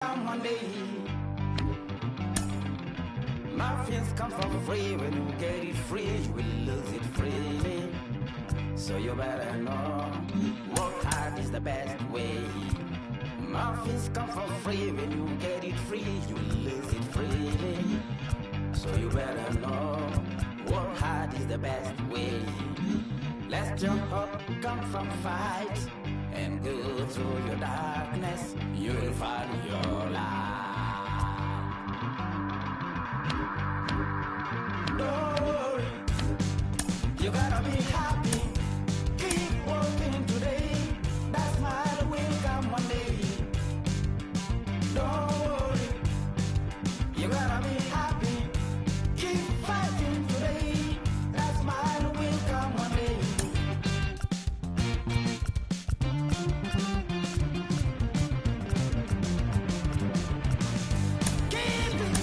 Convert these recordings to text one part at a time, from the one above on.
One day, my fears come for free. When you get it free, you will lose it freely. So you better know, work hard is the best way. My fears come for free. When you get it free, you will lose it freely. So you better know, work hard is the best way. Let your hope come from fight and go through your darkness. You'll find your light. Don't worry, you gotta be happy. Keep working today. That smile will come one day. Don't worry, you gotta be happy. Keep fighting today. That smile will come one day.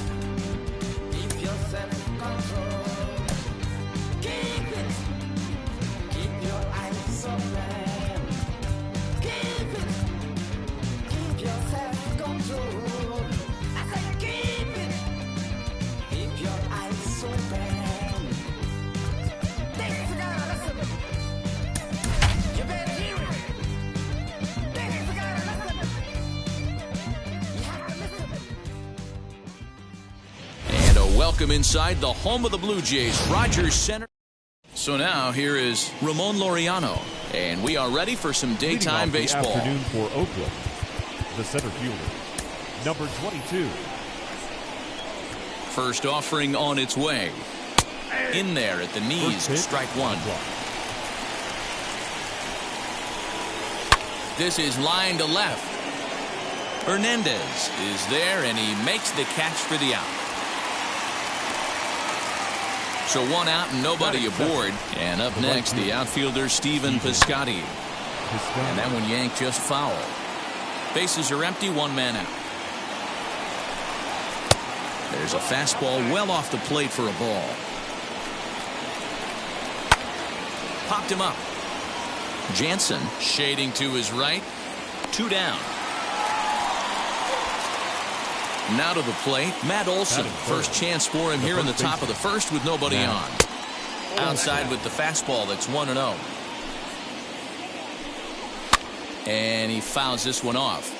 Keep your self-control. Keep it. Keep your eyes open. Keep it. Keep your self-control. I said keep it. Keep your eyes open. This is gotta listen. You better hear it. This is gotta listen. You have to listen. And a welcome inside the home of the Blue Jays, Rogers Center. So now here is Ramon Laureano, and we are ready for some daytime Leading off the baseball. afternoon for Oakland, the center fielder, number 22. First offering on its way. In there at the knees, First pitch, strike one. block. This is line to left. Hernandez is there, and he makes the catch for the out. So one out and nobody aboard. And up next, the outfielder Stephen Piscotty. And that one yanked just foul. Bases are empty, one man out. There's a fastball well off the plate for a ball. Popped him up. Jansen shading to his right. Two down. Now to the plate, Matt Olson. First chance for him here in the top of the first with nobody on. Outside with the fastball, that's 1-0. And he fouls this one off.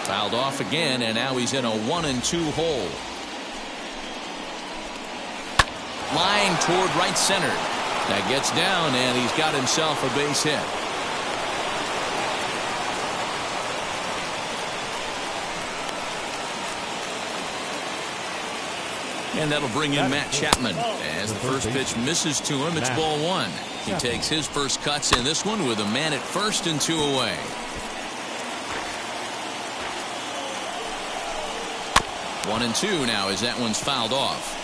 Fouled off again, and now he's in a 1-2 hole. Line toward right center. That gets down, and he's got himself a base hit. And that'll bring in Matt Chapman. As the first pitch misses to him, it's ball one. He takes his first cuts in this one with a man at first and two away. 1-2 now as that one's fouled off.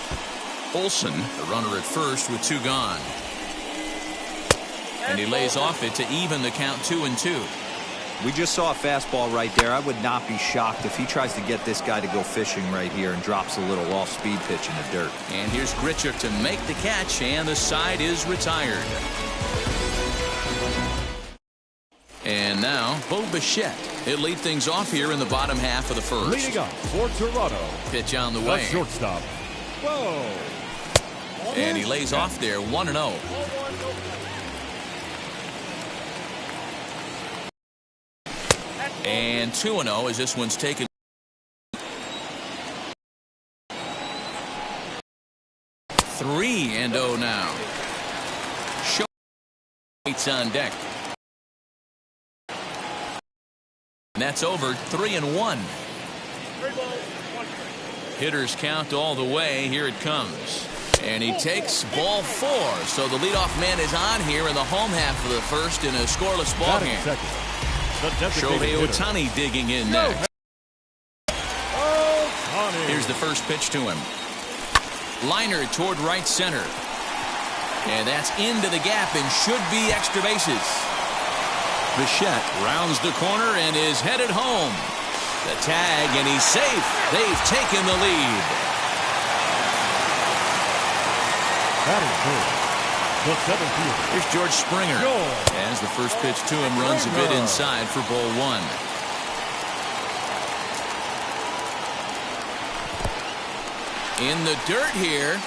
Olson, the runner at first with two gone. And he lays off it to even the count 2-2. We just saw a fastball right there. I would not be shocked if he tries to get this guy to go fishing right here and drops a little off-speed pitch in the dirt. And here's Grichuk to make the catch, and the side is retired. And now, Bo Bichette. He'll lead things off here in the bottom half of the first. Leading up for Toronto, Pitch on the the way. shortstop. Whoa! And he lays off there, 1-0. And 2-0 as this one's taken. 3-0 now. Show waits on deck. And that's over. 3-1. Hitters count all the way. Here it comes. And he takes ball four. So the leadoff man is on here in the home half of the first in a scoreless ball game. Shohei Ohtani digging in next. Here's the first pitch to him. Liner toward right center. And that's into the gap and should be extra bases. Bichette rounds the corner and is headed home. The tag, and he's safe. They've taken the lead. That is good. The center fielder. Here's George Springer. As the first pitch to him runs a bit inside for ball one. In the dirt here.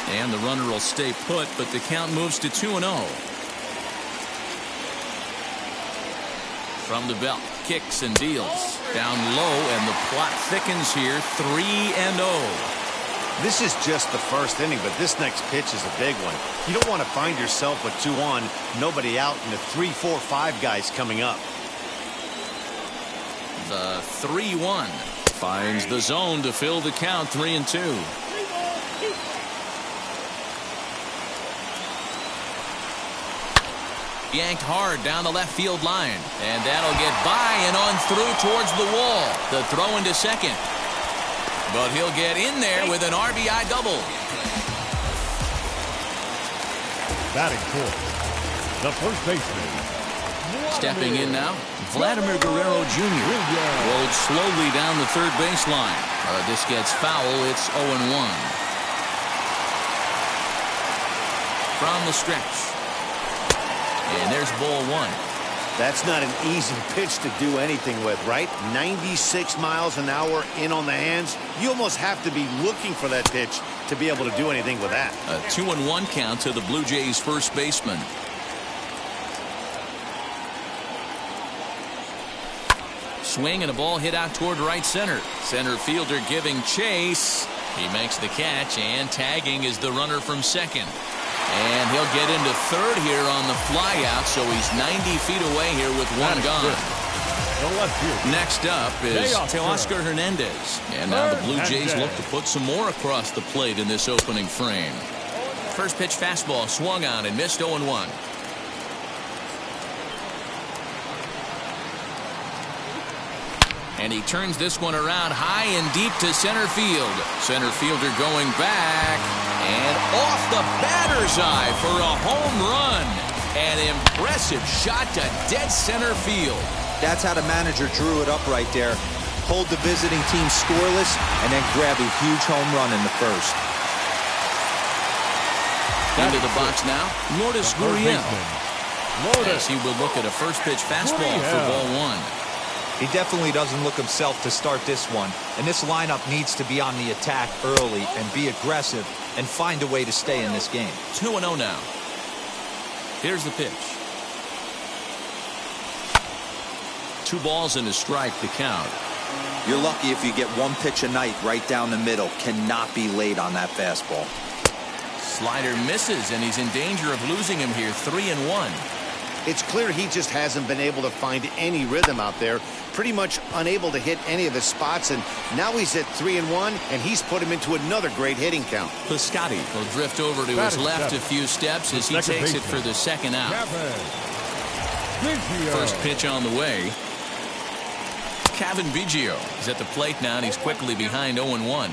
And the runner will stay put, but the count moves to 2-0. From the belt, kicks and deals. Down low, and the plot thickens here, 3-0. This is just the first inning, but this next pitch is a big one. You don't want to find yourself with 2 on, nobody out, and the 3, 4, 5 guys coming up. The 3-1 finds the zone to fill the count, 3-2. Yanked hard down the left field line, and that'll get by and on through towards the wall. The throw into second, but he'll get in there with an RBI double. Batting fourth, the first baseman. Stepping in now, Vladimir Guerrero Jr. rolled slowly down the third baseline. This gets foul. It's 0-1. From the stretch. And there's ball one. That's not an easy pitch to do anything with, right? 96 miles an hour in on the hands. You almost have to be looking for that pitch to be able to do anything with that. A 2-1 count to the Blue Jays first baseman. Swing and a ball hit out toward right center. Center fielder giving chase. He makes the catch, and tagging is the runner from second. And he'll get into third here on the flyout, so he's 90 feet away here with one gone. Next up is Teoscar Hernandez. And now the Blue Jays look to put some more across the plate in this opening frame. First pitch fastball swung on and missed, 0-1. And he turns this one around high and deep to center field. Center fielder going back. And off the batter's eye for a home run. An impressive shot to dead center field. That's how the manager drew it up right there. Hold the visiting team scoreless and then grab a huge home run in the first. Into the box now, Lourdes Gurriel. As he will look at a first pitch fastball for ball one. He definitely doesn't look himself to start this one, and this lineup needs to be on the attack early and be aggressive and find a way to stay in this game. 2-0 now. Here's the pitch. 2 balls and a strike to count. You're lucky if you get one pitch a night right down the middle. Cannot be late on that fastball. Slider misses, and he's in danger of losing him here, 3-1. It's clear he just hasn't been able to find any rhythm out there. Pretty much unable to hit any of his spots, and now he's at 3-1, and he's put him into another great hitting count. Piscotty will drift over to his left a few steps as he takes it for the second out. First pitch on the way. Kevin Biggio is at the plate now, and he's quickly behind 0-1.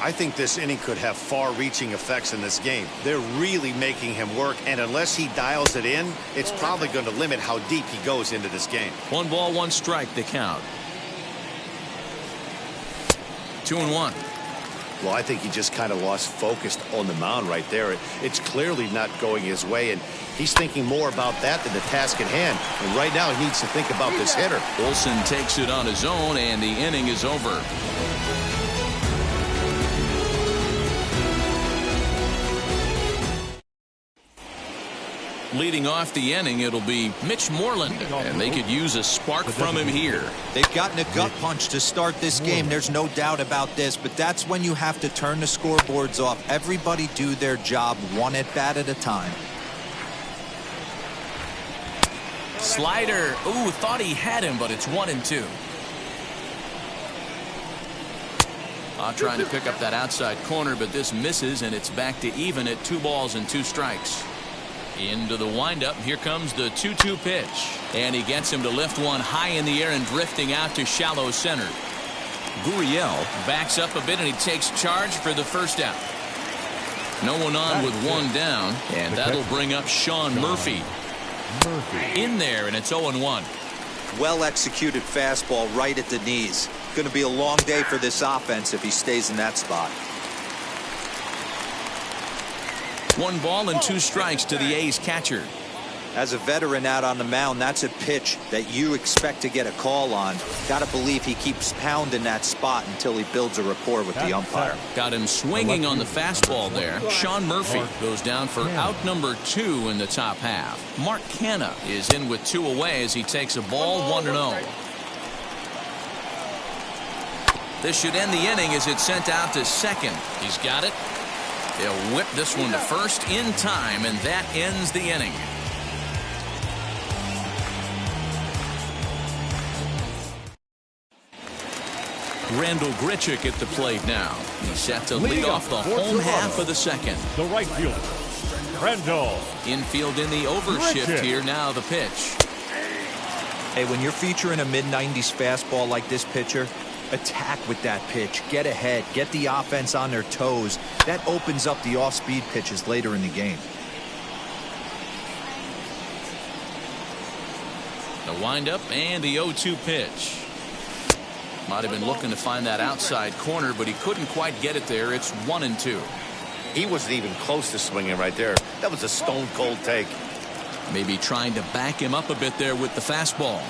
I think this inning could have far-reaching effects in this game. They're really making him work, and unless he dials it in, it's probably going to limit how deep he goes into this game. 1 ball, 1 strike to count. 2-1. Well, I think he just kind of lost focus on the mound right there. It's clearly not going his way, and he's thinking more about that than the task at hand. And right now, he needs to think about this hitter. Olsen takes it on his own, and the inning is over. Leading off the inning, it'll be Mitch Moreland, and they could use a spark from him here. They've gotten a gut punch to start this game. There's no doubt about this, but that's when you have to turn the scoreboards off. Everybody do their job one at bat at a time. Slider. Ooh, thought he had him, but it's 1-2. Trying to pick up that outside corner, but this misses, and it's back to even at 2 balls and 2 strikes. Into the windup. Here comes the 2-2 pitch. And he gets him to lift one high in the air and drifting out to shallow center. Gurriel backs up a bit, and he takes charge for the first out. No one on with 1 down, and that'll bring up Sean Murphy. In there, and it's 0-1. Well executed fastball right at the knees. Going to be a long day for this offense if he stays in that spot. 1 ball and 2 strikes to the A's catcher. As a veteran out on the mound, that's a pitch that you expect to get a call on. Got to believe he keeps pounding that spot until he builds a rapport with the umpire. Got him swinging on the fastball there. Sean Murphy goes down for out number 2 in the top half. Mark Canha is in with 2 away as he takes a ball 1-0. This should end the inning as it's sent out to second. He's got it. He'll whip this one to first in time, and that ends the inning. Randall Grichuk at the plate now. He's set to lead off the home half of the second. The right fielder, Randall. Infield in the overshift here. Now the pitch. Hey, when you're featuring a mid-90s fastball like this pitcher, attack with that pitch. Get ahead. Get the offense on their toes. That opens up the off-speed pitches later in the game. The windup and the 0-2 pitch. Might have been looking to find that outside corner, but he couldn't quite get it there. It's 1-2. He wasn't even close to swinging right there. That was a stone-cold take. Maybe trying to back him up a bit there with the fastball.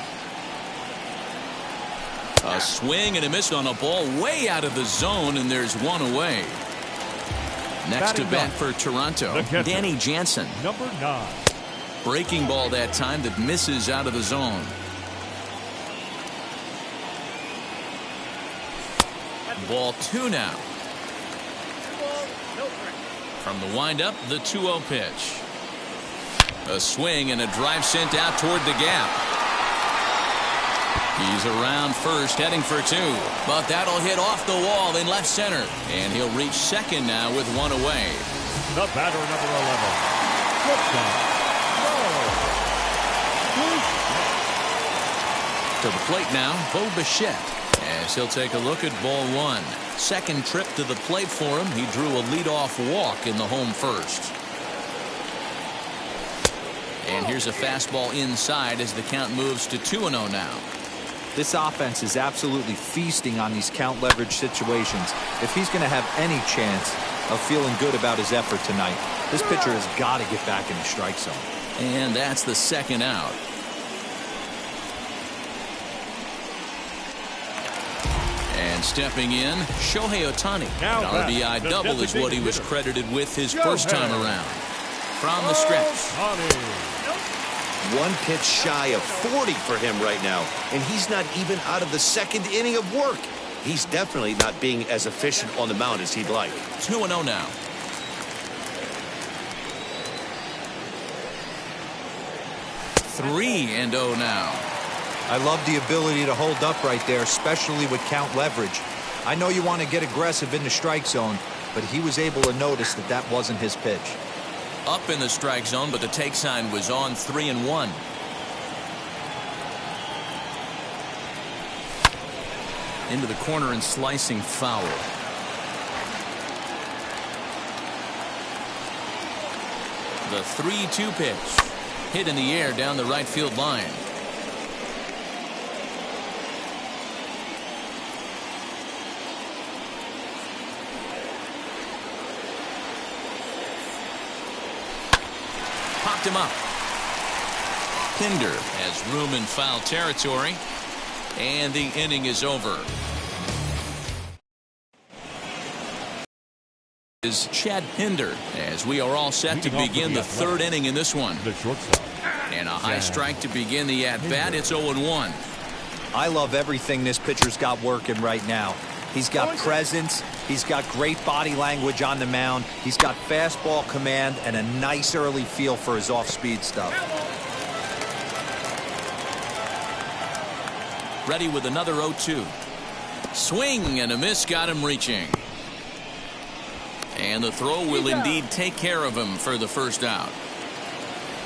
A swing and a miss on a ball way out of the zone, and there's 1 away. Next to bat for Toronto, Danny Jansen. Number 9. Breaking ball that time that misses out of the zone. Ball 2 now. From the windup, the 2-0 pitch. A swing and a drive sent out toward the gap. He's around first, heading for 2. But that'll hit off the wall in left center. And he'll reach second now with 1 away. The batter, number 11. To the plate now, Bo Bichette. As he'll take a look at ball 1. Second trip to the plate for him. He drew a leadoff walk in the home first. And here's a fastball inside as the count moves to 2-0 now. This offense is absolutely feasting on these count leverage situations. If he's going to have any chance of feeling good about his effort tonight, this pitcher has got to get back in the strike zone. And that's the second out. And stepping in, Shohei Ohtani. An RBI double is what he was credited with his first time around. From the stretch. 1 pitch shy of 40 for him right now, and he's not even out of the second inning of work. He's definitely not being as efficient on the mound as he'd like. 2-0 now. Three and 0 now. I love the ability to hold up right there, especially with count leverage. I know you want to get aggressive in the strike zone, but he was able to notice that that wasn't his pitch. Up in the strike zone, but the take sign was on 3-1. Into the corner and slicing foul. The 3-2 pitch. Hit in the air down the right field line. Popped him up. Pinder has room in foul territory. And the inning is over. Is Chad Pinder as we are all set to begin the 3rd inning in this one. The shortstop. And a high strike to begin the at-bat. It's 0-1. I love everything this pitcher's got working right now. He's got presence. He's got great body language on the mound. He's got fastball command and a nice early feel for his off-speed stuff. Ready with another 0-2. Swing and a miss got him reaching. And the throw will indeed take care of him for the first out.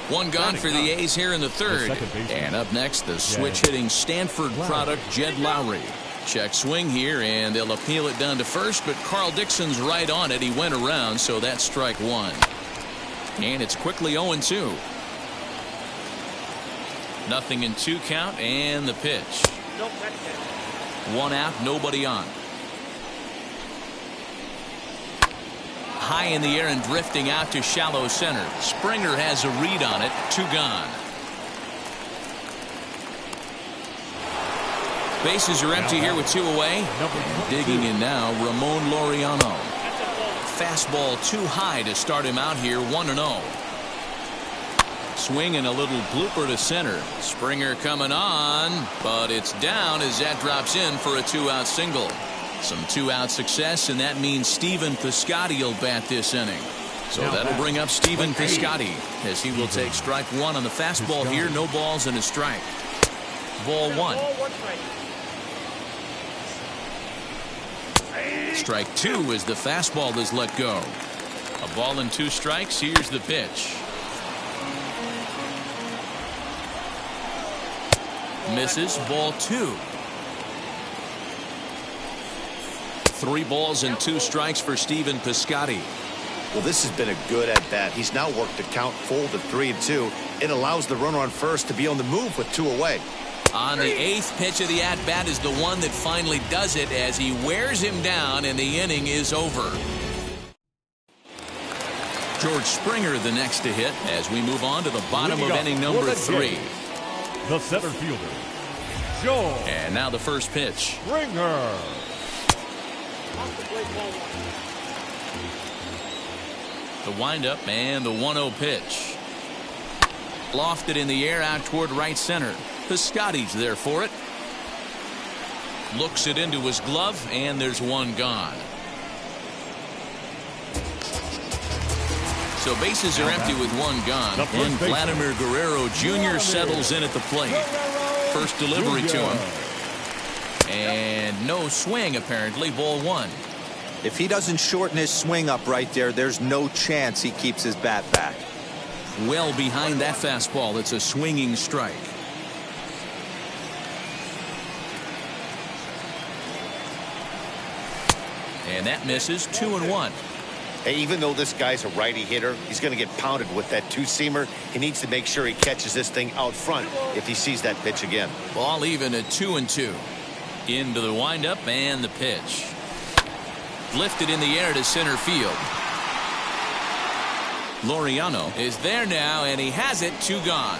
One gone for the A's here in the 3rd. And up next, the switch-hitting Stanford product, Jed Lowry. Check swing here, and they'll appeal it down to first, but Carl Dixon's right on it. He went around, so that's strike 1. And it's quickly 0-2. Nothing in 2 count, and the pitch. 1 out, nobody on. high in the air and drifting out to shallow center. Springer has a read on it. 2 gone. Bases are empty here with 2 away. And digging in now, Ramon Laureano. Fastball too high to start him out here. 1-0. Swing and a little blooper to center. Springer coming on, but it's down as that drops in for a 2-out single. Some 2-out success, and that means Stephen Piscotty will bat this inning. So that'll bring up Stephen Piscotty as he will take strike 1 on the fastball here. No balls and a strike. Ball 1. Strike 2 as the fastball is let go. A ball and 2 strikes. Here's the pitch. Misses. Ball 2. 3 balls and 2 strikes for Stephen Piscotty. Well, this has been a good at-bat. He's now worked the count full to 3-2. It allows the runner on first to be on the move with 2 away. On the 8th pitch of the at-bat is the one that finally does it as he wears him down and the inning is over. George Springer the next to hit as we move on to the bottom of inning number 3. The center fielder, George. And now the first pitch. Springer. The windup and the 1-0 pitch. Lofted in the air out toward right center. Piscotty's there for it. Looks it into his glove, and there's 1 gone. So bases are empty with 1 gone, and Vladimir Guerrero Jr. settles in at the plate. First delivery to him. And no swing, apparently. Ball 1. If he doesn't shorten his swing up right there, there's no chance he keeps his bat back. Well behind that fastball. It's a swinging strike. And that misses. 2-1. Hey, even though this guy's a righty hitter, he's going to get pounded with that 2-seamer. He needs to make sure he catches this thing out front if he sees that pitch again. Ball even at 2-2. Into the windup and the pitch. Lifted in the air to center field. Laureano is there now, and he has it. 2 gone.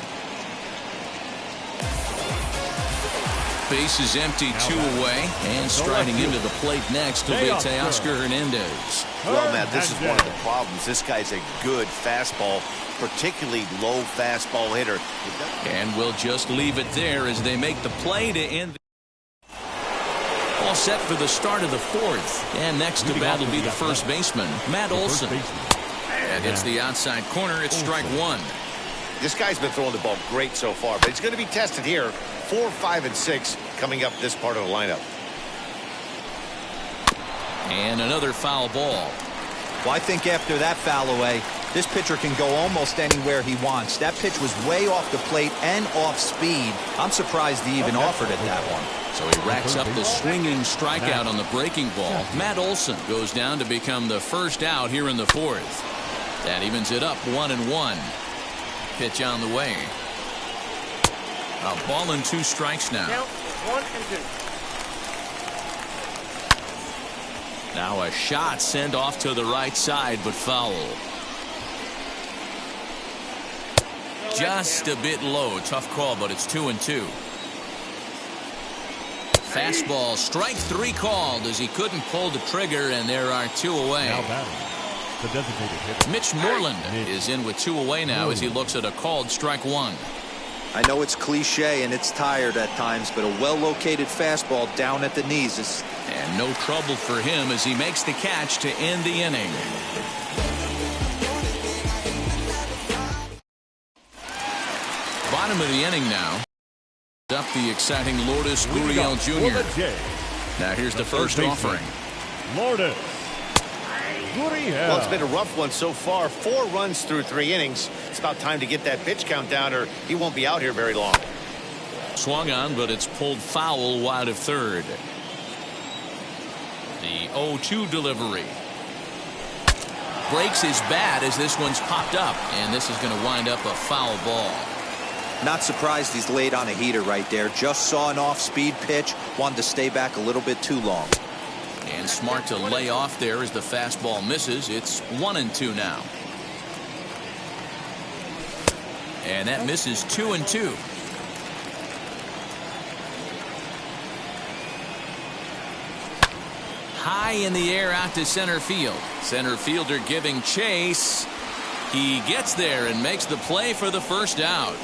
Base is empty, 2 away, and striding into the plate next will be Teoscar Hernandez. Well, Matt, this is one of the problems. This guy's a good fastball, particularly low fastball hitter. And we'll just leave it there as they make the play to end. All set for the start of the 4th. And next to bat will be the first baseman, Matt Olson. And hits the outside corner. It's strike 1. This guy's been throwing the ball great so far, but he's going to be tested here. 4, 5, and 6 coming up this part of the lineup. And another foul ball. Well, I think after that foul away, this pitcher can go almost anywhere he wants. That pitch was way off the plate and off speed. I'm surprised he even offered it that one. So he racks up the swinging strikeout on the breaking ball. Matt Olson goes down to become the first out here in the 4th. That evens it up 1-1. Pitch on the way. A ball and 2 strikes now. Count 1 and 2. Now a shot sent off to the right side, but foul. Just a bit low. Tough call, but it's 2-2. Fastball, strike 3 called as he couldn't pull the trigger, and there are 2 away. The designated hitter. Mitch Moreland is in with 2 away now as he looks at a called strike 1. I know it's cliche and it's tired at times, but a well-located fastball down at the knees is... And no trouble for him as he makes the catch to end the inning. Bottom of the inning now. Up the exciting Lourdes Gurriel Jr. Now here's the first offering. Lourdes Gurriel. Well, it's been a rough one so far. 4 runs through 3 innings. It's about time to get that pitch count down, or he won't be out here very long. Swung on, but it's pulled foul wide of third. The 0-2 delivery. Breaks his bat as this one's popped up, and this is going to wind up a foul ball. Not surprised he's laid on a heater right there. Just saw an off-speed pitch. Wanted to stay back a little bit too long. And smart to lay off there as the fastball misses. It's 1-2 now. And that misses 2-2. High in the air out to center field. Center fielder giving chase. He gets there and makes the play for the first out.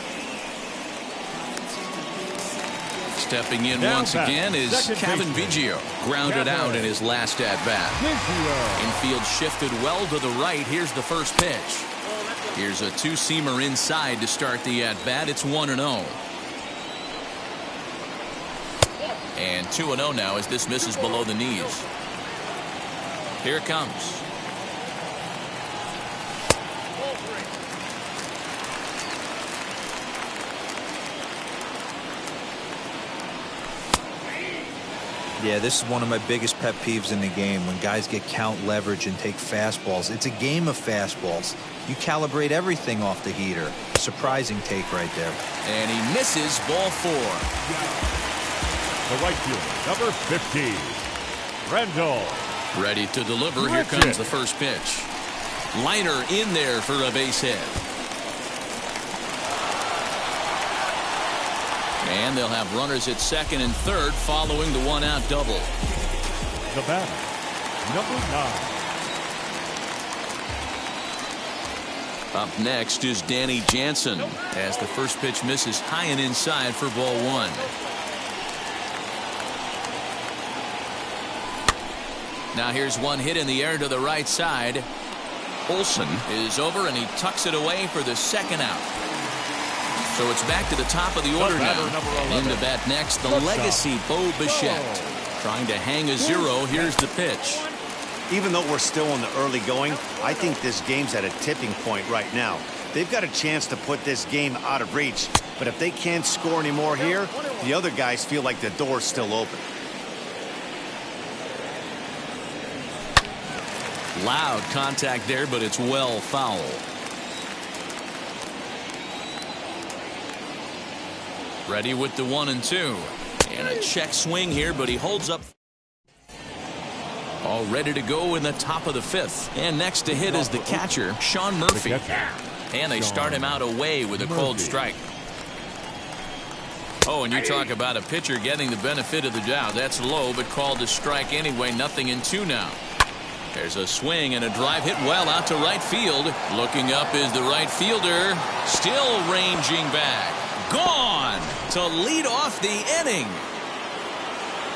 Stepping in Now once back, again is second Kevin baseman. Biggio. Grounded out in his last at-bat. Infield shifted well to the right. Here's the first pitch. Here's a two-seamer inside to start the at-bat. It's 1-0. And 2-0 now as this misses below the knees. Here it comes. Yeah, this is one of my biggest pet peeves in the game, when guys get count leverage and take fastballs. It's a game of fastballs. You calibrate everything off the heater. Surprising take right there. And he misses, ball 4. The right fielder, number 15, Randall. Ready to deliver. Here comes the first pitch. Liner in there for a base hit. And they'll have runners at second and third following the one-out double. The batter, number 9. Up next is Danny Jansen as the first pitch misses high and inside for ball 1. Now here's one hit in the air to the right side. Olsen is over and he tucks it away for the second out. So it's back to the top of the order now. And into bat next, the legacy Bo Bichette. Trying to hang a 0. Here's the pitch. Even though we're still in the early going, I think this game's at a tipping point right now. They've got a chance to put this game out of reach, but if they can't score anymore here, the other guys feel like the door's still open. Loud contact there, but it's well foul. Ready with the 1-2. And a check swing here, but he holds up. All ready to go in the top of the 5th. And next to hit is the catcher, Sean Murphy. And they start him out away with a cold strike. Oh, and you talk about a pitcher getting the benefit of the doubt. That's low, but called a strike anyway. 0-2 now. There's a swing and a drive hit well out to right field. Looking up is the right fielder. Still ranging back. Gone to lead off the inning.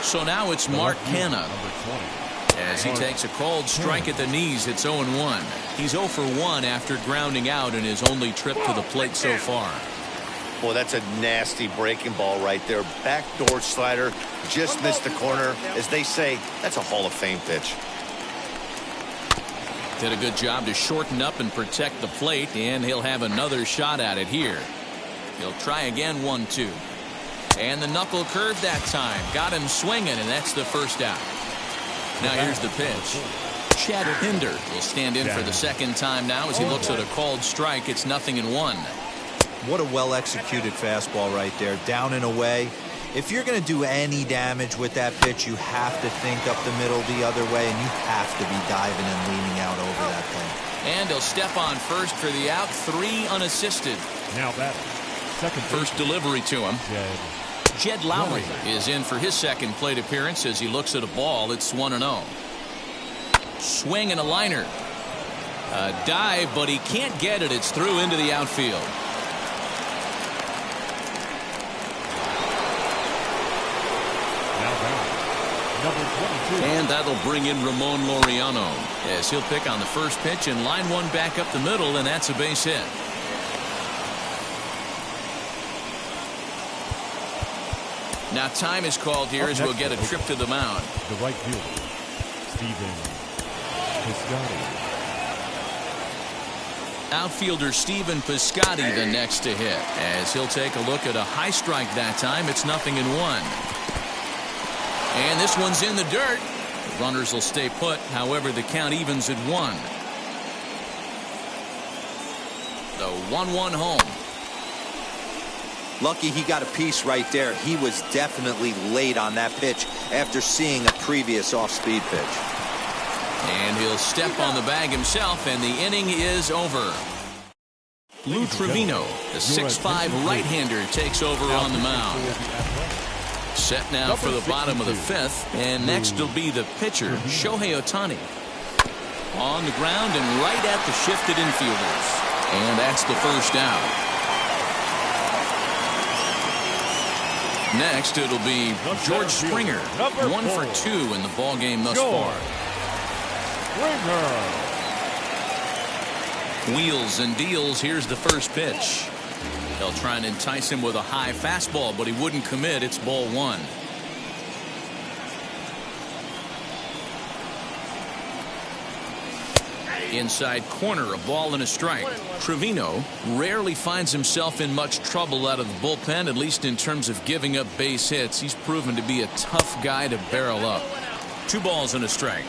So now it's Mark Canha as he takes a cold strike at the knees. It's 0-1. He's 0 for 1 after grounding out in his only trip to the plate so far. Boy, that's a nasty breaking ball right there. Backdoor slider, just missed the corner. As they say, that's a Hall of Fame pitch. Did a good job to shorten up and protect the plate, and he'll have another shot at it here. He'll try again. 1-2. And the knuckle curve that time. Got him swinging, and that's the first out. Now here's the pitch. Chad Pinder will stand in for the second time now as he looks at a called strike. It's 0-1. What a well-executed fastball right there. Down and away. If you're going to do any damage with that pitch, you have to think up the middle the other way, and you have to be diving and leaning out over that thing. And he'll step on first for the out. 3 unassisted. Now batting, second First delivery to him. Jed Lowry is in for his second plate appearance as he looks at a ball. It's 1-0. Swing and a liner. A dive, but he can't get it. It's through into the outfield. And that'll bring in Ramon Laureano as he'll pick on the first pitch and line one back up the middle, and that's a base hit. Now time is called here as we'll get a trip to the mound. The right fielder, Stephen Piscotty. Outfielder Stephen Piscotty the next to hit as he'll take a look at a high strike that time. It's 0-1. And this one's in the dirt. The runners will stay put. However, the count evens at 1. The 1-1 home. Lucky he got a piece right there. He was definitely late on that pitch after seeing a previous off-speed pitch. And he'll step on the bag himself, and the inning is over. Lou Trevino, the 6'5" right-hander, takes over on the mound. Set now for the bottom of the fifth, and next will be the pitcher, Shohei Ohtani. On the ground and right at the shifted infielders. And that's the first out. Next, it'll be George Springer, 1 for 2 in the ballgame thus far. Wheels and deals. Here's the first pitch. They'll try and entice him with a high fastball, but he wouldn't commit. It's ball 1. Inside corner, a ball and a strike. Trevino rarely finds himself in much trouble out of the bullpen, at least in terms of giving up base hits. He's proven to be a tough guy to barrel up. 2 balls and a strike.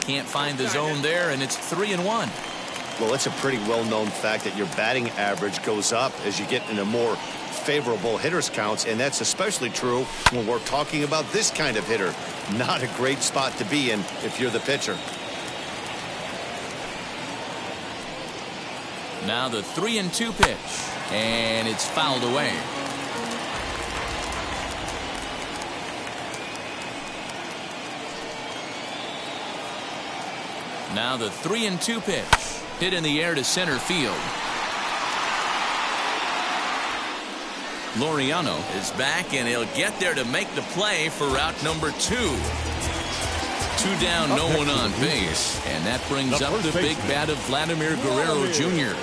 Can't find the zone there, and it's 3-1. Well, it's a pretty well-known fact that your batting average goes up as you get into more favorable hitters counts, and that's especially true when we're talking about this kind of hitter. Not a great spot to be in if you're the pitcher. Now the 3-2 pitch, and it's fouled away. Now the 3-2 pitch, hit in the air to center field. Laureano is back, and he'll get there to make the play for route number 2. 2 down, no one on base, and that brings up the big bat of Vladimir Guerrero Jr.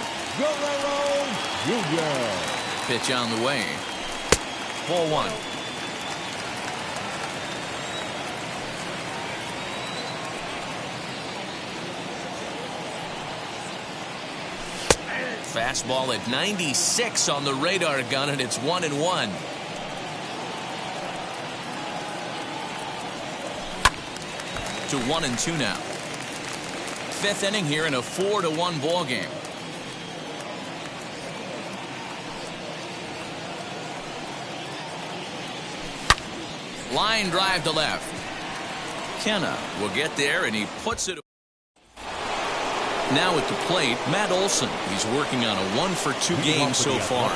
Pitch on the way. Ball 1. Fastball at 96 on the radar gun, and it's 1-1. To 1-2 now. 5th inning here in a 4-1 ball game. Line drive to left. Kenna will get there, and he puts it. Now at the plate, Matt Olson. He's working on a 1 for 2 game so far.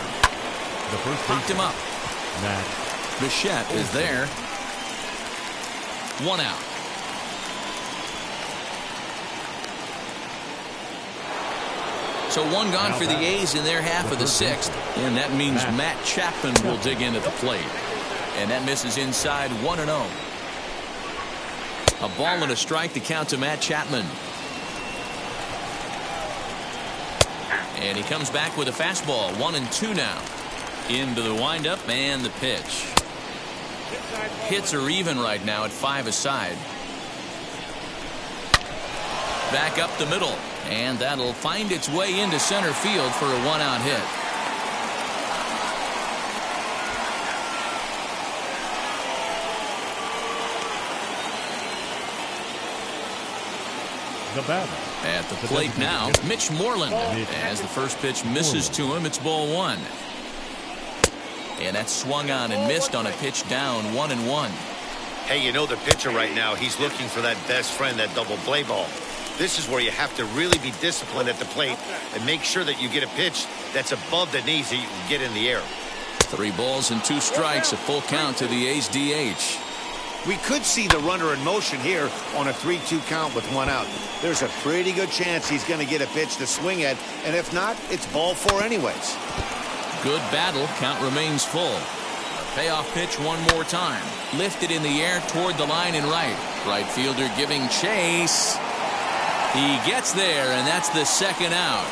Popped him up. Bichette is there. 1 out. So 1 gone for the A's in their half of the 6th, and that means Matt Chapman will dig in at the plate. And that misses inside. 1-0. A ball and a strike to count to Matt Chapman. And he comes back with a fastball. 1-2 now. Into the windup and the pitch. Hits are even right now at 5 aside. Back up the middle. And that'll find its way into center field for a 1-out hit. The batter. At the plate now, Mitch Moreland. As the first pitch misses to him, it's ball 1. And that's swung on and missed on a pitch down. 1-1. Hey, you know the pitcher right now, he's looking for that best friend, that double play ball. This is where you have to really be disciplined at the plate and make sure that you get a pitch that's above the knees that you can get in the air. 3 balls and 2 strikes, a full count to the A's DH. We could see the runner in motion here on a 3-2 count with 1 out. There's a pretty good chance he's going to get a pitch to swing at, and if not, it's ball 4 anyways. Good battle. Count remains full. Payoff pitch one more time. Lifted in the air toward the line and right. Right fielder giving chase. He gets there, and that's the 2nd out.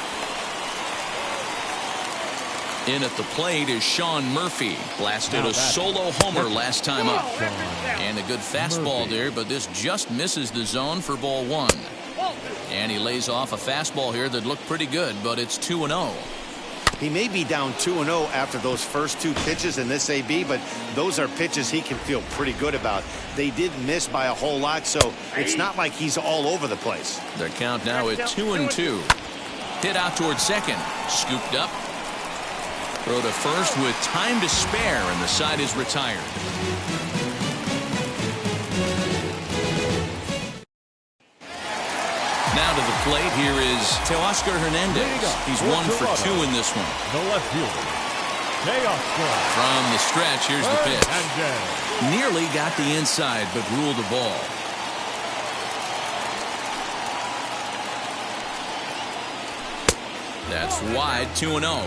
In at the plate is Sean Murphy. Blasted a solo homer last time up. And a good fastball there, but this just misses the zone for ball 1. And he lays off a fastball here that looked pretty good, but it's 2-0. He may be down 2-0 after those first 2 pitches in this AB, but those are pitches he can feel pretty good about. They did miss by a whole lot, so it's not like he's all over the place. Their count now at 2-2. Hit out towards second. Scooped up. Throw to first with time to spare, and the side is retired. Now to the plate, here is Teoscar Hernandez. He's 1 for 2 in this one. The left fielder, Teoscar. From the stretch, here's the pitch. Nearly got the inside, but ruled the ball. That's wide, 2-0.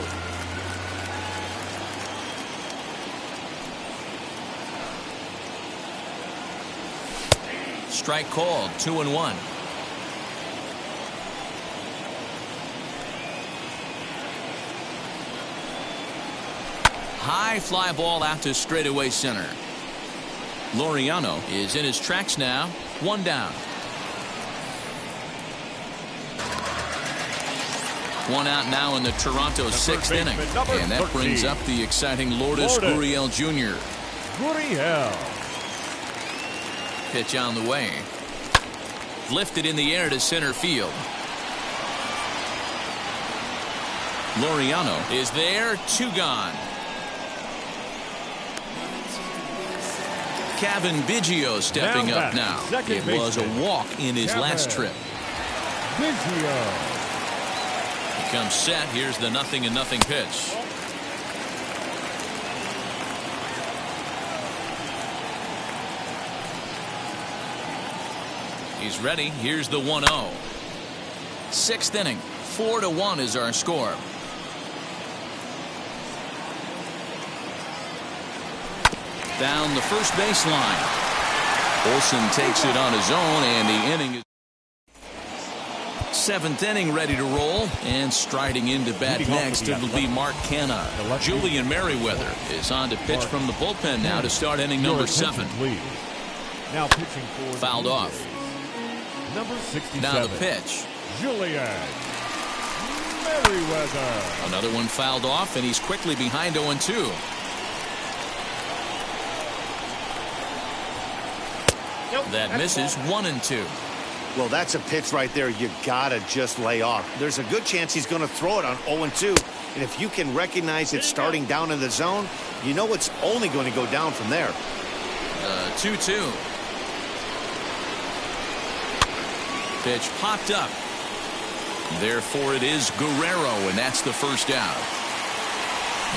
Strike called, 2-1. High fly ball out to straightaway center. Laureano is in his tracks now. 1 down. 1 out now in the Toronto 6th inning. And that brings up the exciting Lourdes Gurriel Jr. Gurriel. Pitch on the way. Lifted in the air to center field. Laureano is there. 2 gone. Kevin Biggio stepping up now. It was a walk in his last trip. Biggio. He comes set. Here's the 0-0 pitch. He's ready. Here's the 1-0. 6th inning. 4-1 is our score. Down the first baseline. Olsen takes it on his own, and the inning is 7th inning, ready to roll, and striding into bat next, it'll be Mark Canha. Julian Merriweather is on to pitch from the bullpen now to start inning number 7. Now pitching for fouled off. Number 67. Now the pitch. Julian Merriweather. Another one fouled off, and he's quickly behind 0-2. That misses. 1-2. Well, that's a pitch right there you gotta just lay off. There's a good chance he's going to throw it on 0-2, and if you can recognize it starting down in the zone, you know it's only going to go down from there. 2-2. Pitch popped up. Therefore, it is Guerrero, and that's the first out.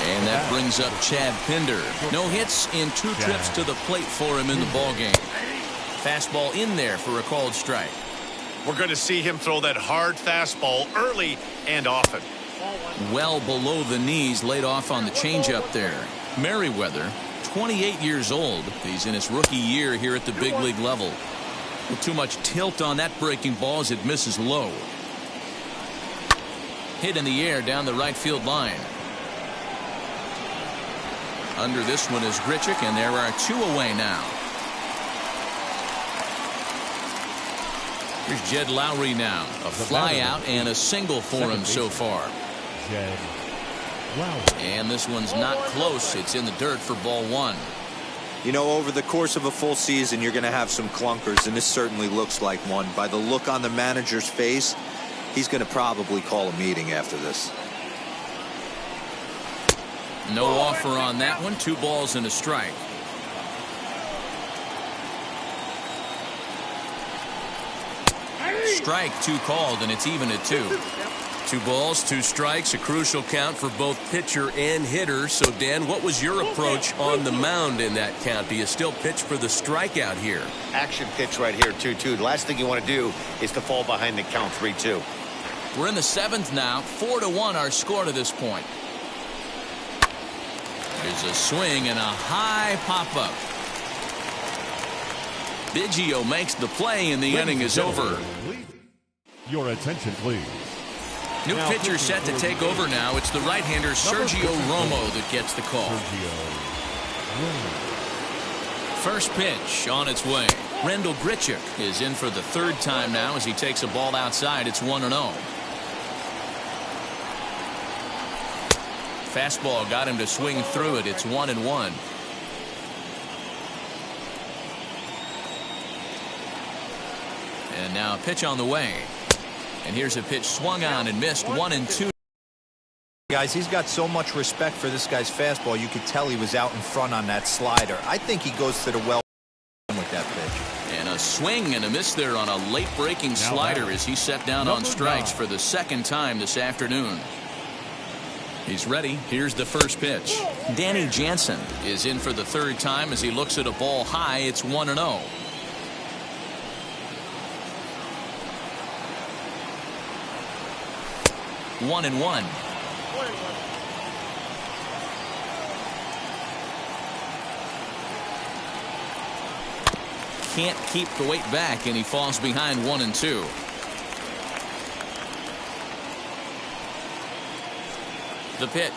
And that brings up Chad Pinder. No hits in 2 trips to the plate for him in the ballgame. Fastball in there for a called strike. We're going to see him throw that hard fastball early and often. Well below the knees, laid off on the changeup there. Merriweather, 28 years old. He's in his rookie year here at the big league level. With too much tilt on that breaking ball as it misses low. Hit in the air down the right field line. Under this one is Grichuk, and there are 2 away now. Here's Jed Lowry now. A fly out and a single for him so far. Jed Lowry. And this one's not close. It's in the dirt for ball 1. You know, over the course of a full season, you're going to have some clunkers, and this certainly looks like one. By the look on the manager's face, he's going to probably call a meeting after this. No offer on that one. 2 balls and a strike. Strike 2 called, and it's even at 2. 2 balls, 2 strikes, a crucial count for both pitcher and hitter. So, Dan, what was your approach on the mound in that count? Do you still pitch for the strikeout here? Action pitch right here, 2-2. The last thing you want to do is to fall behind the count 3-2. We're in the 7th now. 4-1 our score to this point. There's a swing and a high pop-up. Biggio makes the play, and the inning is over. Your attention, please. New pitcher set to take over now. It's the right-hander Sergio Romo that gets the call. First pitch on its way. Rendell Grichuk is in for the 3rd time now as he takes a ball outside. It's 1-0. Fastball got him to swing through it. It's 1-1. And now a pitch on the way. And here's a pitch swung on and missed. 1-2. Guys, he's got so much respect for this guy's fastball. You could tell he was out in front on that slider. I think he goes to the well with that pitch. And a swing and a miss there on a late breaking slider as he set down on strikes for the second time this afternoon. He's ready. Here's the first pitch. Danny Jansen is in for the third time as he looks at a ball high. It's 1-0. 1-1. Can't keep the weight back, and he falls behind 1-2. The pitch.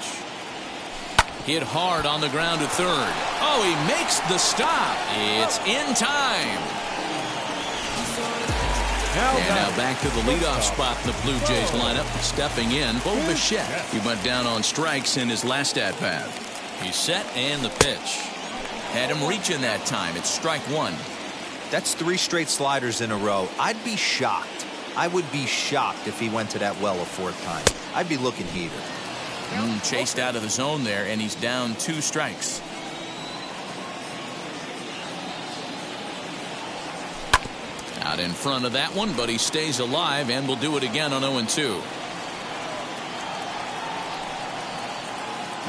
Hit hard on the ground to third. Oh, he makes the stop. It's in time. And now back to the leadoff spot in the Blue Jays lineup. Stepping in, Bo Bichette. He went down on strikes in his last at-bat. He's set and the pitch. Had him reaching that time. It's strike one. That's 3 straight sliders in a row. I'd be shocked. I would be shocked if he went to that well a 4th time. I'd be looking heated. Chased out of the zone there, and he's down 2 strikes. Out in front of that one, but he stays alive and will do it again on 0-2.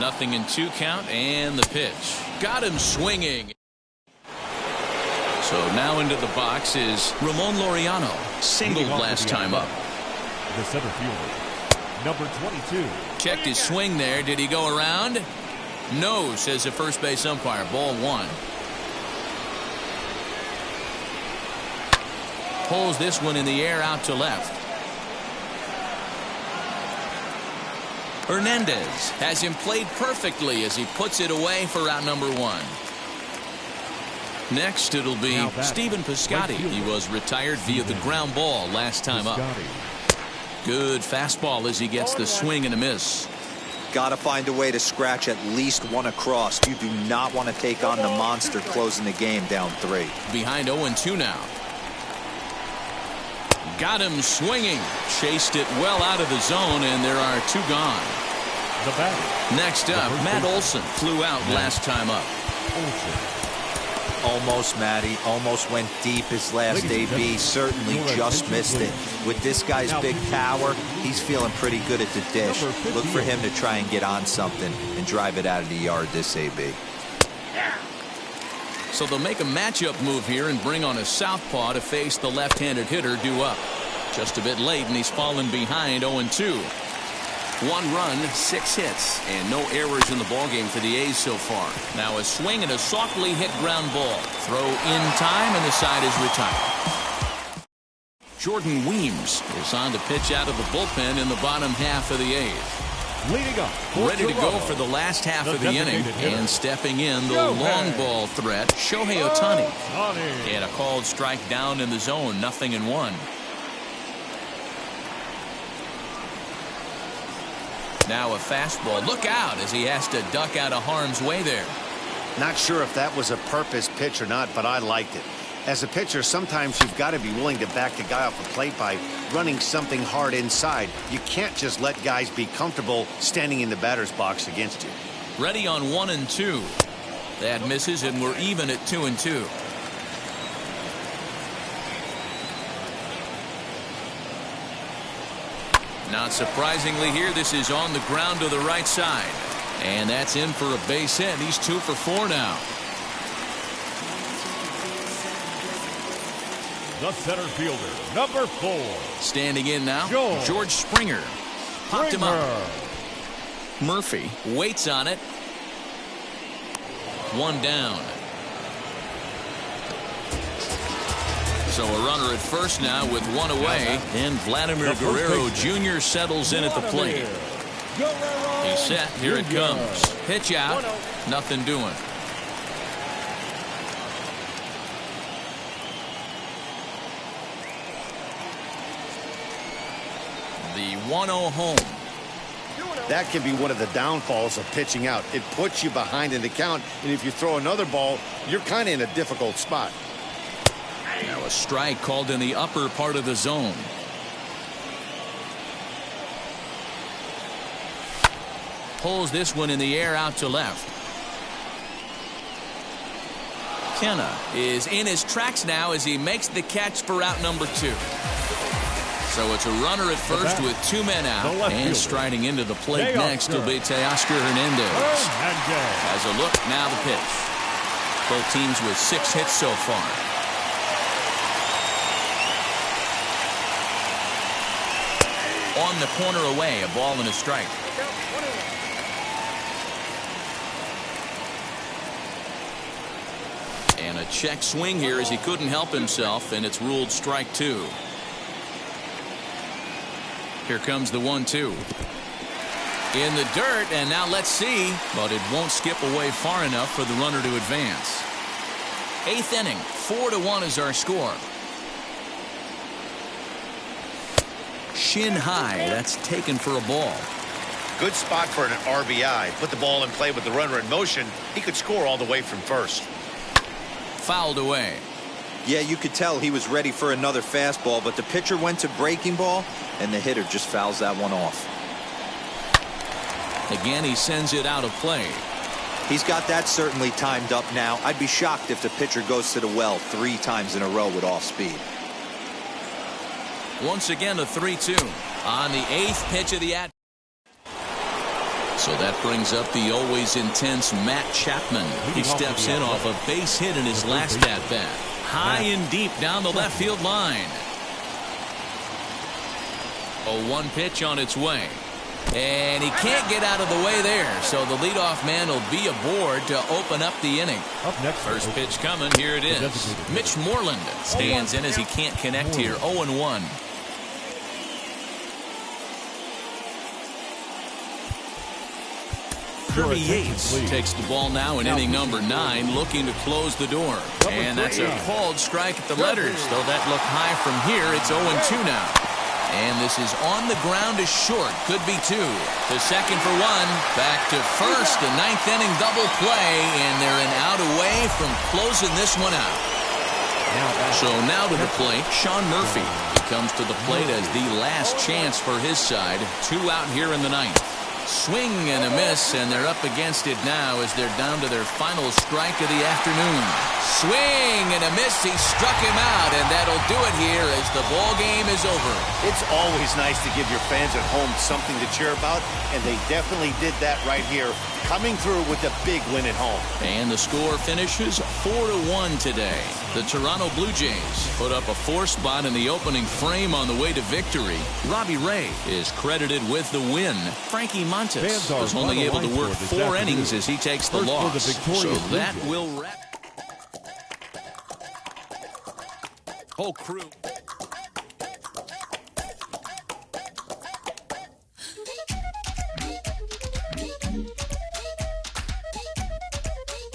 Nothing in 2 count, and the pitch. Got him swinging. So now into the box is Ramon Laureano. Singled last time up. The center fielder, number 22. Checked his swing there. Did he go around? No, says the first base umpire. Ball 1. Pulls this one in the air out to left. Hernandez has him played perfectly as he puts it away for out number 1. Next, it'll be Stephen Piscotty. He was retired via the ground ball last time up. Good fastball as he gets the swing and a miss. Got to find a way to scratch at least one across. You do not want to take on the monster closing the game down 3. Behind 0-2 now. Got him swinging. Chased it well out of the zone, and there are 2 gone. The batter. Next up, Matt Olson flew out last time up. Almost, Matty. Almost went deep his last AB. Certainly just missed it. With this guy's big power, he's feeling pretty good at the dish. Look for him to try and get on something and drive it out of the yard this AB. So they'll make a matchup move here and bring on a southpaw to face the left-handed hitter due up. Just a bit late, and he's fallen behind 0-2. 1 run, 6 hits, and no errors in the ballgame for the A's so far. Now a swing and a softly hit ground ball. Throw in time, and the side is retired. Jordan Weems is on to pitch out of the bullpen in the bottom half of the 8th. Leading up, ready to go for the last half of the inning, and stepping in the long ball threat, Shohei Ohtani. And a called strike down in the zone, 0-1. Now a fastball. Look out as he has to duck out of harm's way there. Not sure if that was a purpose pitch or not, but I liked it. As a pitcher, sometimes you've got to be willing to back the guy off the plate by running something hard inside. You can't just let guys be comfortable standing in the batter's box against you. Ready on 1-2. That misses, and we're even at 2-2. Not surprisingly here, this is on the ground to the right side. And that's in for a base hit. He's 2 for 4 now. The center fielder, number 4. Standing in now, George Springer. Popped him up. Murphy waits on it. 1 down. So a runner at first now with 1 away, and Vladimir Guerrero Jr. settles in at the plate. He's set. Here it comes. Pitch out. Nothing doing. The 1-0 home. That can be one of the downfalls of pitching out. It puts you behind in the count, and if you throw another ball, you're kind of in a difficult spot. Now a strike called in the upper part of the zone. Pulls this one in the air out to left. Kenna is in his tracks now as he makes the catch for out number 2. So it's a runner at first with 2 men out, and striding into the plate next will be Teoscar Hernandez. Has a look, now the pitch. Both teams with 6 hits so far. On the corner away, a ball and a strike. And a check swing here as he couldn't help himself, and it's ruled strike 2. Here comes the 1-2. In the dirt, and now let's see, but it won't skip away far enough for the runner to advance. 8th inning, 4-1 is our score. Shin high, that's taken for a ball. Good spot for an RBI. Put the ball in play with the runner in motion. He could score all the way from first. Fouled away. Yeah, you could tell he was ready for another fastball, but the pitcher went to breaking ball, and the hitter just fouls that one off. Again, he sends it out of play. He's got that certainly timed up now. I'd be shocked if the pitcher goes to the well 3 times in a row with off speed. Once again, a 3-2 on the 8th pitch of the at. So that brings up the always intense Matt Chapman. He steps in off a base hit in his last at-bat. High and deep down the left field line. A 1 pitch on its way. And he can't get out of the way there. So the leadoff man will be aboard to open up the inning. First pitch coming. Here it is. Mitch Moreland stands in as he can't connect here. 0-1. Kirby Yates takes the ball now in inning number 9, looking to close the door. And that's a called strike at the letters. Though that looked high from here, it's 0-2 now. And this is on the ground is short. Could be 2. To second for 1. Back to first. A 9th inning double play. And they're an out away from closing this one out. So now to the plate, Sean Murphy. He comes to the plate as the last chance for his side. 2 out here in the 9th. Swing and a miss, and they're up against it now as they're down to their final strike of the afternoon. Swing and a miss. He struck him out, and that'll do it here as the ball game is over. It's always nice to give your fans at home something to cheer about, and they definitely did that right here, coming through with a big win at home. And the score finishes 4-1 today. The Toronto Blue Jays put up a 4 spot in the opening frame on the way to victory. Robbie Ray is credited with the win. Frankie Montes was only able to work 4 innings as he takes the loss. So that will wrap. Whole crew.